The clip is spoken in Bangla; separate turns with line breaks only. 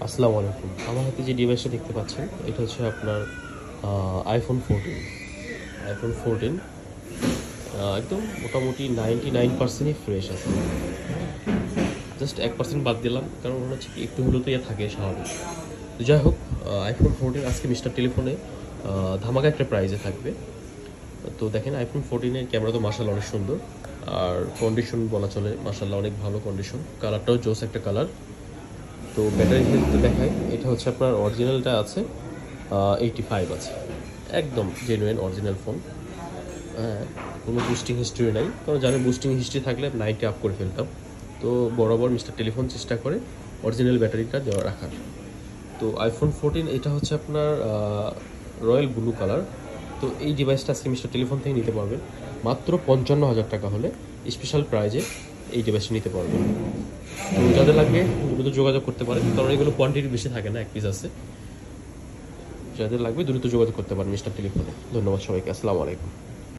আসসালামু আলাইকুম। আমার হাতে যে ডিভাইসটা দেখতে পাচ্ছেন এটা হচ্ছে আপনার আইফোন 14 একদম মোটামুটি 99%ই ফ্রেশ আছে। জাস্ট 1% বাদ দিলাম, কারণ মনে হচ্ছে কি একটু হলেও তো ইয়ে থাকে স্বাভাবিক। তো যাই হোক, আইফোন 14 আজকে মিস্টার টেলিফোনে ধামাকা একটা প্রাইজে থাকবে। তো দেখেন আইফোন 14-এর ক্যামেরা তো মার্শাল্লাহ অনেক সুন্দর, আর কন্ডিশন বলা চলে মার্শাল্লাহ অনেক ভালো কন্ডিশন, কালারটাও জোস একটা কালার। তো ব্যাটারি হেলথ দেখাই, এটা হচ্ছে আপনার অরিজিনালটা আছে 85 আছে, একদম জেনুইন অরিজিনাল ফোন। হ্যাঁ, কোনো বুস্টিং হিস্ট্রি নাই, কারণ জানেন বুস্টিং হিস্ট্রি থাকলে 90 আপ করে ফেলতাম। তো বরাবর মিস্টার টেলিফোন চেষ্টা করে অরিজিনাল ব্যাটারিটা দেওয়া রাখার। তো আইফোন 14 এটা হচ্ছে আপনার রয়্যাল ব্লু কালার। তো এই ডিভাইসটা আজকে মিস্টার টেলিফোন থেকে নিতে পারবেন মাত্র 55,000 টাকা হলে। স্পেশাল প্রাইজে এই ডিভাইসটা নিতে পারবেন। তো যাদের লাগবে দ্রুত যোগাযোগ করতে পারেন, কারণ এগুলো কোয়ান্টিটি বেশি থাকে না, এক পিস আছে। যাদের লাগবে দ্রুত যোগাযোগ করতে পারেন মিস্টার টেলিফোনে। ধন্যবাদ সবাইকে, আসসালামু আলাইকুম।